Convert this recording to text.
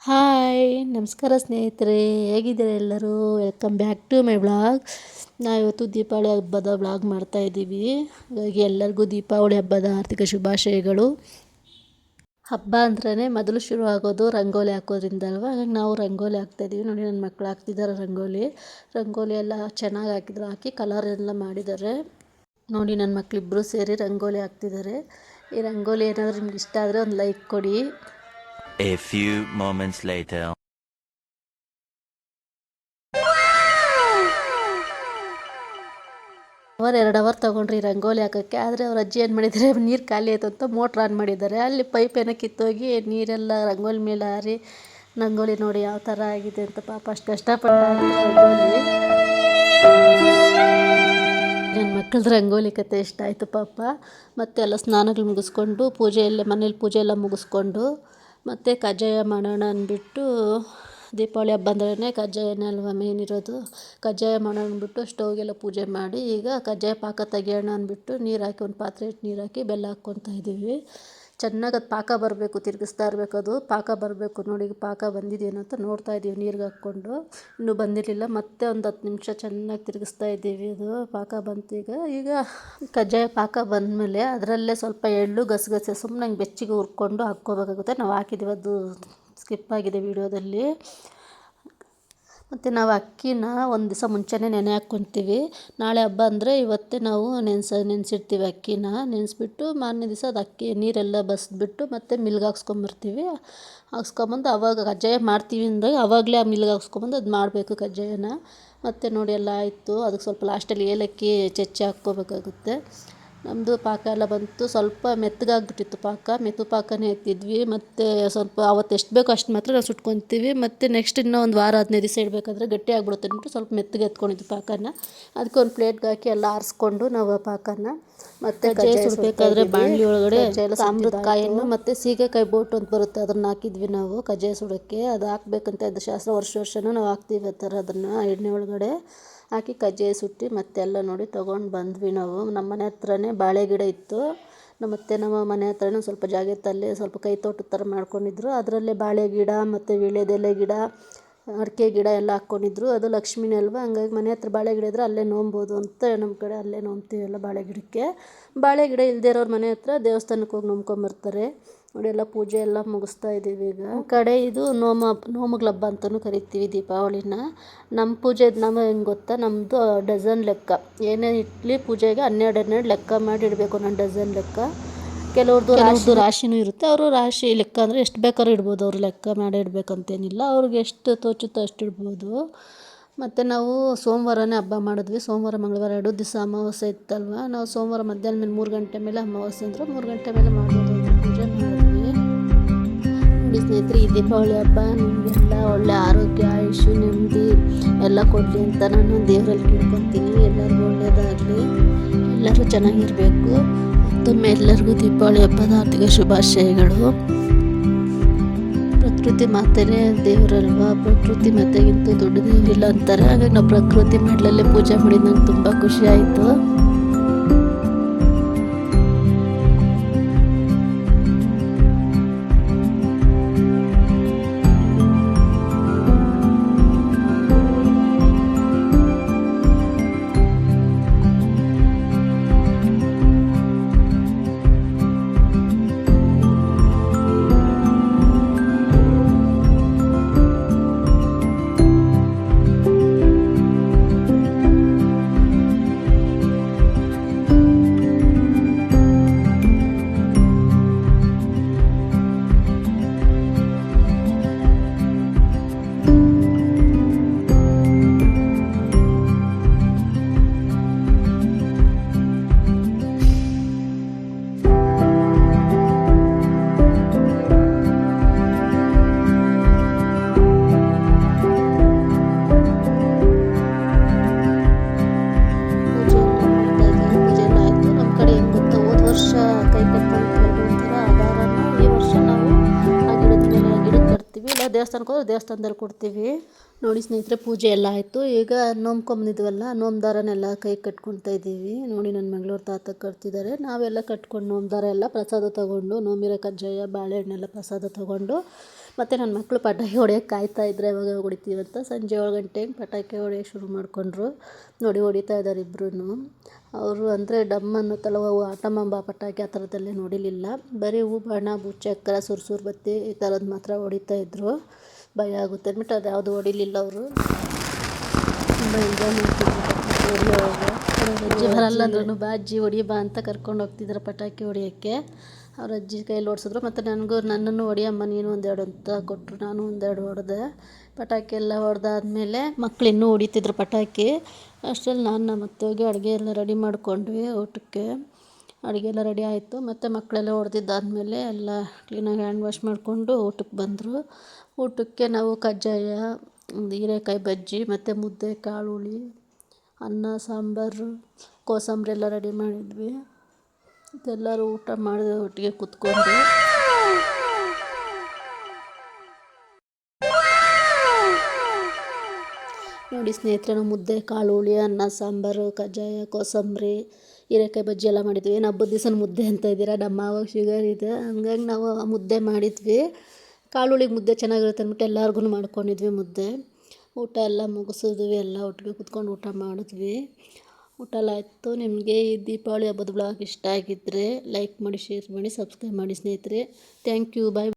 Hi ನಮಸ್ಕಾರ ಸ್ನೇಹಿತರೆ, ಹೇಗಿದ್ದೀರಾ ಎಲ್ಲರೂ? Welcome back to my vlog. ನಾವಿವತ್ತು ದೀಪಾವಳಿ ಹಬ್ಬದ ವ್ಲಾಗ್ ಮಾಡ್ತಾಯಿದ್ದೀವಿ. ಹಾಗಾಗಿ ಎಲ್ಲರಿಗೂ ದೀಪಾವಳಿ ಹಬ್ಬದ ಆರ್ಥಿಕ ಶುಭಾಶಯಗಳು. ಹಬ್ಬ ಅಂದ್ರೇ ಮೊದಲು ಶುರು ಆಗೋದು ರಂಗೋಲಿ ಹಾಕೋದ್ರಿಂದ ಅಲ್ವಾ. ಹಾಗಾಗಿ ನಾವು ರಂಗೋಲಿ ಹಾಕ್ತಾಯಿದ್ದೀವಿ. ನೋಡಿ, ನನ್ನ ಮಕ್ಕಳು ಹಾಕ್ತಿದ್ದಾರೆ ರಂಗೋಲಿ ಎಲ್ಲ ಚೆನ್ನಾಗಿ ಹಾಕಿ ಕಲರ್ ಎಲ್ಲ ಮಾಡಿದ್ದಾರೆ. ನೋಡಿ, ನನ್ನ ಮಕ್ಕಳಿಬ್ಬರು ಸೇರಿ ರಂಗೋಲಿ ಹಾಕ್ತಿದ್ದಾರೆ. ಈ ರಂಗೋಲಿ ಏನಾದರೂ ನಿಮ್ಗೆ ಇಷ್ಟ ಆದರೆ ಒಂದು ಲೈಕ್ ಕೊಡಿ. A few moments later. ಅವರು 2 ಅವರ್ ತೊಗೊಂಡ್ರಿ ರಂಗೋಲಿ ಹಾಕೋಕ್ಕೆ. ಆದರೆ ಅವ್ರ ಅಜ್ಜಿ ಏನು ಮಾಡಿದ್ದಾರೆ, ನೀರು ಖಾಲಿ ಆಯಿತು ಅಂತ ಮೋಟ್ರ್ ಆನ್ ಮಾಡಿದ್ದಾರೆ. ಅಲ್ಲಿ ಪೈಪ್ ಏನೋ ಕಿತ್ತೋಗಿ ನೀರೆಲ್ಲ ರಂಗೋಲಿ ಮೇಲೆ ಹಾರಿ ರಂಗೋಲಿ ನೋಡಿ ಯಾವ ಥರ ಆಗಿದೆ ಅಂತ. ಪಾಪ ಅಷ್ಟು ಕಷ್ಟಪಟ್ಟು ರಂಗೋಲಿ. ನನ್ನ ಮಕ್ಕಳದ್ದು ರಂಗೋಲಿ ಕತೆ ಇಷ್ಟ ಆಯಿತು ಪಾಪ. ಮತ್ತು ಎಲ್ಲ ಸ್ನಾನಗಳು ಮುಗಿಸ್ಕೊಂಡು ಮನೇಲಿ ಪೂಜೆ ಎಲ್ಲ ಮುಗಿಸ್ಕೊಂಡು ಮತ್ತು ಕಜ್ಜಾಯ ಮಾಡೋಣ ಅಂದ್ಬಿಟ್ಟು, ದೀಪಾವಳಿ ಹಬ್ಬ ಅಂದ್ರೇ ಕಜ್ಜಾಯನೇ ಅಲ್ವಾ ಮೇನ್ ಇರೋದು. ಕಜ್ಜಾಯ ಮಾಡೋಣ ಅಂದ್ಬಿಟ್ಟು ಸ್ಟವ್ಗೆಲ್ಲ ಪೂಜೆ ಮಾಡಿ, ಈಗ ಕಜ್ಜಾಯ ಪಾಕ ತೆಗಿಯೋಣ ಅಂದ್ಬಿಟ್ಟು ನೀರು ಹಾಕಿ ಒಂದು ಪಾತ್ರೆ ಇಟ್ಟು ನೀರು ಹಾಕಿ ಬೆಲ್ಲ ಹಾಕ್ಕೊತಾ ಇದ್ದೀವಿ. ಚೆನ್ನಾಗಿ ಅದು ಪಾಕ ಬರಬೇಕು, ತಿರುಗಿಸ್ತಾ ಇರಬೇಕು. ಅದು ಪಾಕ ಬರಬೇಕು. ನೋಡಿ, ಪಾಕ ಬಂದಿದೆಯೇನೋ ಅಂತ ನೋಡ್ತಾ ಇದ್ದೀವಿ ನೀರಿಗೆ ಹಾಕ್ಕೊಂಡು. ಇನ್ನೂ ಬಂದಿರಲಿಲ್ಲ. ಮತ್ತೆ ಒಂದು 10 ನಿಮಿಷ ಚೆನ್ನಾಗಿ ತಿರುಗಿಸ್ತಾ ಇದ್ದೀವಿ. ಅದು ಪಾಕ ಬಂತು. ಈಗ ಕಜ್ಜಾಯ ಪಾಕ ಬಂದಮೇಲೆ ಅದರಲ್ಲೇ ಸ್ವಲ್ಪ ಎಳ್ಳು ಗಸಗಸೆ ಸುಮ್ಮನೆ ಬೆಚ್ಚಿಗೆ ಹುರ್ಕೊಂಡು ಹಾಕ್ಕೋಬೇಕಾಗುತ್ತೆ. ನಾವು ಹಾಕಿದ್ದೀವಿ, ಅದು ಸ್ಕಿಪ್ ಆಗಿದೆ ವಿಡಿಯೋದಲ್ಲಿ. ಮತ್ತು ನಾವು ಅಕ್ಕಿನ ಒಂದು ದಿವಸ ಮುಂಚೆನೇ ನೆನೆ ಹಾಕ್ಕೊತೀವಿ. ನಾಳೆ ಹಬ್ಬ ಅಂದರೆ ಇವತ್ತೇ ನಾವು ನೆನೆಸಿಡ್ತೀವಿ. ಅಕ್ಕಿನ ನೆನೆಸ್ಬಿಟ್ಟು ಮಾರನೇ ದಿವಸ ಅದು ಅಕ್ಕಿ ನೀರೆಲ್ಲ ಬಸಿದ್ಬಿಟ್ಟು ಮತ್ತೆ ಮಿಲ್ಗೆ ಹಾಕ್ಸ್ಕೊಂಬಂದು ಅವಾಗ ಕಜ್ಜಾಯ ಮಾಡ್ತೀವಿ ಅಂದಾಗ ಆವಾಗಲೇ ಆ ಮಿಲ್ಗೆ ಹಾಕ್ಸ್ಕೊಂಬಂದು ಅದು ಮಾಡಬೇಕು ಕಜ್ಜಾಯನ. ಮತ್ತು ನೋಡಿ ಎಲ್ಲ ಆಯಿತು. ಅದಕ್ಕೆ ಸ್ವಲ್ಪ ಲಾಸ್ಟಲ್ಲಿ ಏಲಕ್ಕಿ ಚಚ್ಚಿ ಹಾಕ್ಕೋಬೇಕಾಗುತ್ತೆ. ನಮ್ಮದು ಪಾಕ ಎಲ್ಲ ಬಂತು. ಸ್ವಲ್ಪ ಮೆತ್ತಗಾಗ್ಬಿಟ್ಟಿತ್ತು ಪಾಕ. ಮೆತ್ತು ಪಾಕನೇ ಎತ್ತಿದ್ವಿ. ಮತ್ತು ಸ್ವಲ್ಪ ಅವತ್ತು ಎಷ್ಟು ಬೇಕೋ ಅಷ್ಟು ಮಾತ್ರ ನಾವು ಸುಟ್ಕೊತೀವಿ. ಮತ್ತು ನೆಕ್ಸ್ಟ್ ಇನ್ನೂ ಒಂದು ವಾರ 15 ದಿವಸ ಇಡಬೇಕಾದ್ರೆ ಗಟ್ಟಿ ಆಗ್ಬಿಡುತ್ತೆ ಅಂದ್ಬಿಟ್ಟು ಸ್ವಲ್ಪ ಮೆತ್ತಗೆ ಎತ್ಕೊಂಡಿದ್ದು ಪಾಕನ. ಅದಕ್ಕೆ ಒಂದು ಪ್ಲೇಟ್ಗೆ ಹಾಕಿ ಎಲ್ಲ ಆರಿಸ್ಕೊಂಡು ನಾವು ಪಾಕನ ಮತ್ತು ಕಜ್ಜಾಯ ಸುಡಬೇಕಾದ್ರೆ ಬಾಣಲಿ ಒಳಗಡೆ ತಾಮ್ರದ ಕಾಯನ್ನು ಮತ್ತು ಸೀಗೆಕಾಯಿ ಬೋಟ್ ಅಂತ ಬರುತ್ತೆ, ಅದನ್ನು ಹಾಕಿದ್ವಿ ನಾವು ಕಜ್ಜಾಯ ಸುಡೋಕ್ಕೆ. ಅದು ಹಾಕ್ಬೇಕಂತ ಇದು ಶಾಸ್ತ್ರ. ವರ್ಷನೂ ನಾವು ಹಾಕ್ತೀವಿ ಆ ಥರ. ಅದನ್ನು ಎಣ್ಣೆ ಒಳಗಡೆ ಹಾಕಿ ಕಜ್ಜಾಯ ಸುಟ್ಟು ಮತ್ತೆಲ್ಲ ನೋಡಿ ತೊಗೊಂಡು ಬಂದ್ವಿ ನಾವು. ನಮ್ಮ ಮನೆ ಹತ್ರನೇ ಬಾಳೆ ಗಿಡ ಇತ್ತು. ನಮ್ಮ ಮನೆ ಹತ್ರನೇ ಸ್ವಲ್ಪ ಜಾಗ ಇತ್ತು. ಅಲ್ಲೇ ಸ್ವಲ್ಪ ಕೈ ತೋಟದ ಥರ ಮಾಡ್ಕೊಂಡಿದ್ರು. ಅದರಲ್ಲೇ ಬಾಳೆ ಗಿಡ ಮತ್ತು ವೀಳ್ಯದೆಲೆ ಗಿಡ, ಅಡಿಕೆ ಗಿಡ ಎಲ್ಲ ಹಾಕ್ಕೊಂಡಿದ್ರು. ಅದು ಲಕ್ಷ್ಮಿನೇ ಅಲ್ವಾ, ಹಂಗಾಗಿ ಮನೆ ಹತ್ರ ಬಾಳೆ ಗಿಡ ಇದ್ದರೆ ಅಲ್ಲೇ ನೋಮ್ಬೋದು ಅಂತ ನಮ್ಮ ಕಡೆ ಅಲ್ಲೇ ನೋಮ್ತೀವೆಲ್ಲ ಬಾಳೆ ಗಿಡಕ್ಕೆ. ಬಾಳೆ ಗಿಡ ಇಲ್ಲದೇ ಇರೋರು ಮನೆ ಹತ್ರ ದೇವಸ್ಥಾನಕ್ಕೆ ಹೋಗಿ ನೋಮ್ಕೊಂಬರ್ತಾರೆ. ನೋಡಿ, ಎಲ್ಲ ಪೂಜೆ ಎಲ್ಲ ಮುಗಿಸ್ತಾ ಇದ್ದೀವಿ. ಈಗ ಕಡೆ ಇದು ನೋಮಗಳ ಹಬ್ಬ ಅಂತಲೂ ಕರಿತೀವಿ ದೀಪಾವಳಿನ. ನಮ್ಮ ಪೂಜೆ ಹೆಂಗೆ ಗೊತ್ತಾ, ನಮ್ಮದು ಡಜನ್ ಲೆಕ್ಕ. ಏನೇ ಇಟ್ಲಿ ಪೂಜೆಗೆ 12 ಲೆಕ್ಕ ಮಾಡಿ ಇಡಬೇಕು. ಒಂದೊಂದು ಡಜನ್ ಲೆಕ್ಕ. ಕೆಲವ್ರದ್ದು ರಾಶಿನೂ ಇರುತ್ತೆ. ಅವರು ರಾಶಿ ಲೆಕ್ಕ ಅಂದರೆ ಎಷ್ಟು ಬೇಕಾದ್ರೂ ಇಡ್ಬೋದು. ಅವರು ಲೆಕ್ಕ ಮಾಡಿ ಇಡಬೇಕಂತೇನಿಲ್ಲ. ಅವ್ರಿಗೆ ಎಷ್ಟು ತೋಚುತ್ತೋ ಅಷ್ಟು ಇಡ್ಬೋದು. ಮತ್ತು ನಾವು ಸೋಮವಾರನೇ ಹಬ್ಬ ಮಾಡಿದ್ವಿ. ಸೋಮವಾರ ಮಂಗಳವಾರ 2 ದಿವಸ ಅಮಾವಾಸ್ಯೆ ಇತ್ತಲ್ವ. ನಾವು ಸೋಮವಾರ ಮಧ್ಯಾಹ್ನ ಮೇಲೆ 3 ಗಂಟೆ ಮೇಲೆ ಅಮಾವಾಸ್ಯೆ ಅಂದರೆ 3 ಗಂಟೆ ಮೇಲೆ ಮಾಡ್ಬೋದು ಅಂತ ಪೂಜೆ ಮಾಡಿದ್ವಿ. ನೋಡಿ ಸ್ನೇಹಿತರೆ, ಈ ದೀಪಾವಳಿ ಹಬ್ಬ ನಿಮಗೆಲ್ಲ ಒಳ್ಳೆ ಆರೋಗ್ಯ, ಆಯುಷ್ಯ, ನೆಮ್ಮದಿ ಎಲ್ಲ ಕೊಡಲಿ ಅಂತ ನಾನು ದೇವರಲ್ಲಿ ಕೇಳ್ಕೊತೀನಿ. ಎಲ್ಲರಿಗೂ ಒಳ್ಳೆಯದಾಗಲಿ, ಎಲ್ಲರೂ ಚೆನ್ನಾಗಿರಬೇಕು. ಮತ್ತೊಮ್ಮೆ ಎಲ್ಲರಿಗೂ ದೀಪಾವಳಿ ಹಬ್ಬದ ಆರ್ಥಿಕ ಶುಭಾಶಯಗಳು. ಪ್ರಕೃತಿ ಮಾತೆನೇ ದೇವರಲ್ವಾ, ಪ್ರಕೃತಿ ಮಾತೆಗಿಂತ ದೊಡ್ಡ ದೇವರಿಲ್ಲ ಅಂತಾರೆ. ಹಾಗಾಗಿ ನಾವು ಪ್ರಕೃತಿ ಮಾಡಲಲ್ಲೇ ಪೂಜೆ ಮಾಡಿದ್ದು ನಂಗೆ ತುಂಬ ಖುಷಿ ಆಯಿತು. ದೇವಸ್ಥಾನಕ್ಕೆ ಹೋದ್ರೆ ದೇವಸ್ಥಾನದಲ್ಲಿ ಕೊಡ್ತೀವಿ. ನೋಡಿ ಸ್ನೇಹಿತರೆ, ಪೂಜೆ ಎಲ್ಲ ಆಯಿತು. ಈಗ ನೋಮ್ಕೊಂಬಂದಿದ್ವಲ್ಲ, ನೋಮ್ದಾರನೆಲ್ಲ ಕೈ ಕಟ್ಕೊಳ್ತಾ ಇದ್ದೀವಿ. ನೋಡಿ, ನನ್ನ ಮಂಗಳೂರು ತಾತ ಕಟ್ತಿದ್ದಾರೆ. ನಾವೆಲ್ಲ ಕಟ್ಕೊಂಡು ನೋಮ್ದಾರ ಎಲ್ಲ ಪ್ರಸಾದ ತೊಗೊಂಡು, ನೋಮಿರೋ ಕಜ್ಜಾಯ ಬಾಳೆಹಣ್ಣೆಲ್ಲ ಪ್ರಸಾದ ತೊಗೊಂಡು ಮತ್ತು ನನ್ನ ಮಕ್ಕಳು ಪಟಾಕಿ ಹೊಡೆಯೋಕ್ಕೆ ಕಾಯ್ತಾ ಇದ್ದರೆ ಯಾವಾಗ ಹೊಡಿತೀವಿ ಅಂತ. ಸಂಜೆ 7 ಗಂಟೆಗೆ ಪಟಾಕಿ ಹೊಡೆಯೋಕ್ಕೆ ಶುರು ಮಾಡಿಕೊಂಡ್ರು. ನೋಡಿ ಹೊಡಿತಾ ಇದ್ದಾರೆ ಇಬ್ಬರೂ. ಅವರು ಅಂದರೆ ಡಮ್ ಅನ್ನುತ್ತಲ್ಲ ಅವು ಆಟಮಾಂಬ ಪಟಾಕಿ ಆ ಥರದ್ದೆಲ್ಲ ನೋಡಿರಲಿಲ್ಲ. ಬರೀ ಹೂ ಬಾಣ, ಭೂಚಕ್ರ, ಸುರ್ಸುರು ಬತ್ತಿ ಈ ಥರದ್ದು ಮಾತ್ರ ಹೊಡಿತಾ ಇದ್ದರು. ಭಯ ಆಗುತ್ತೆ ಅಂದ್ಬಿಟ್ಟು ಅದು ಯಾವುದು ಹೊಡಿಲಿಲ್ಲ ಅವರು. ತುಂಬ ಎಂಜಾಯ್ ಮಾಡ್ತಿದ್ರು ಪಟಾಕಿ ಹೊಡಿಯೋವಾಗ. ಅಜ್ಜಿ ಬರಲ್ಲ ಅಂದ್ರೂ ಬಾ ಅಜ್ಜಿ ಹೊಡಿ ಬಾ ಅಂತ ಕರ್ಕೊಂಡು ಹೋಗ್ತಿದ್ರು ಪಟಾಕಿ ಹೊಡಿಯೋಕ್ಕೆ. ಅವ್ರ ಅಜ್ಜಿ ಕೈಯಲ್ಲಿ ಓಡಿಸಿದ್ರು. ಮತ್ತು ನನ್ನನ್ನು ಹೊಡಿಯಮ್ಮ ನೀನು ಒಂದೆರಡು ಅಂತ ಕೊಟ್ಟರು. ನಾನು ಒಂದೆರಡು ಹೊಡೆದೆ. ಪಟಾಕಿ ಎಲ್ಲ ಹೊಡೆದಾದ್ಮೇಲೆ ಮಕ್ಳು ಇನ್ನೂ ಹೊಡಿತಿದ್ರು ಪಟಾಕಿ. ಅಷ್ಟರಲ್ಲಿ ನಾನು ಮತ್ತೆ ಹೋಗಿ ಅಡುಗೆ ಎಲ್ಲ ರೆಡಿ ಮಾಡ್ಕೊಂಡ್ವಿ ಊಟಕ್ಕೆ. ಅಡುಗೆ ಎಲ್ಲ ರೆಡಿ ಆಯಿತು. ಮತ್ತು ಮಕ್ಕಳೆಲ್ಲ ಹೊಡೆದಿದ್ದಾದಮೇಲೆ ಎಲ್ಲ ಕ್ಲೀನಾಗಿ ಹ್ಯಾಂಡ್ ವಾಶ್ ಮಾಡಿಕೊಂಡು ಊಟಕ್ಕೆ ಬಂದರು. ಊಟಕ್ಕೆ ನಾವು ಕಜ್ಜಾಯ, ಹೀರೆಕಾಯಿ ಬಜ್ಜಿ ಮತ್ತು ಮುದ್ದೆ, ಕಾಳು ಹುಳಿ, ಅನ್ನ, ಸಾಂಬಾರು, ಕೋಸಂಬರಿ ಎಲ್ಲ ರೆಡಿ ಮಾಡಿದ್ವಿ. ಎಲ್ಲರೂ ಊಟ ಮಾಡಿದೆ ಒಟ್ಟಿಗೆ ಕೂತ್ಕೊಂಡು. ನೋಡಿ ಸ್ನೇಹಿತರೆ, ನಾವು ಮುದ್ದೆ, ಕಾಳು ಹುಳಿ, ಅನ್ನ, ಸಾಂಬಾರು, ಕಜ್ಜಾಯ, ಕೋಸಂಬರಿ, ಹೀರೆಕಾಯಿ ಬಜ್ಜಿ ಎಲ್ಲ ಮಾಡಿದ್ವಿ. ಏನು ಹಬ್ಬದ ದಿವಸ ಮುದ್ದೆ ಅಂತ ಇದ್ದೀರಾ, ನಮ್ಮ ಮಾವಾಗ ಶುಗರ್ ಇದೆ, ಹಂಗಾಗಿ ನಾವು ಮುದ್ದೆ ಮಾಡಿದ್ವಿ. ಕಾಳು ಹುಳಿಗೆ ಮುದ್ದೆ ಚೆನ್ನಾಗಿರುತ್ತೆ ಅಂದ್ಬಿಟ್ಟು ಎಲ್ಲರಿಗೂ ಮಾಡ್ಕೊಂಡಿದ್ವಿ ಮುದ್ದೆ. ಊಟ ಎಲ್ಲ ಮುಗಿಸಿದ್ವಿ, ಎಲ್ಲ ಒಟ್ಟಿಗೆ ಕೂತ್ಕೊಂಡು ಊಟ ಮಾಡಿದ್ವಿ. ಊಟ ಎಲ್ಲ ಆಯಿತು. ನಿಮಗೆ ಈ ದೀಪಾವಳಿ ಹಬ್ಬದ ಬ್ಲಾಗ್ ಇಷ್ಟ ಆಗಿದ್ದರೆ ಲೈಕ್ ಮಾಡಿ, ಶೇರ್ ಮಾಡಿ, ಸಬ್ಸ್ಕ್ರೈಬ್ ಮಾಡಿ ಸ್ನೇಹಿತರೆ. Thank you. ಬಾಯ್.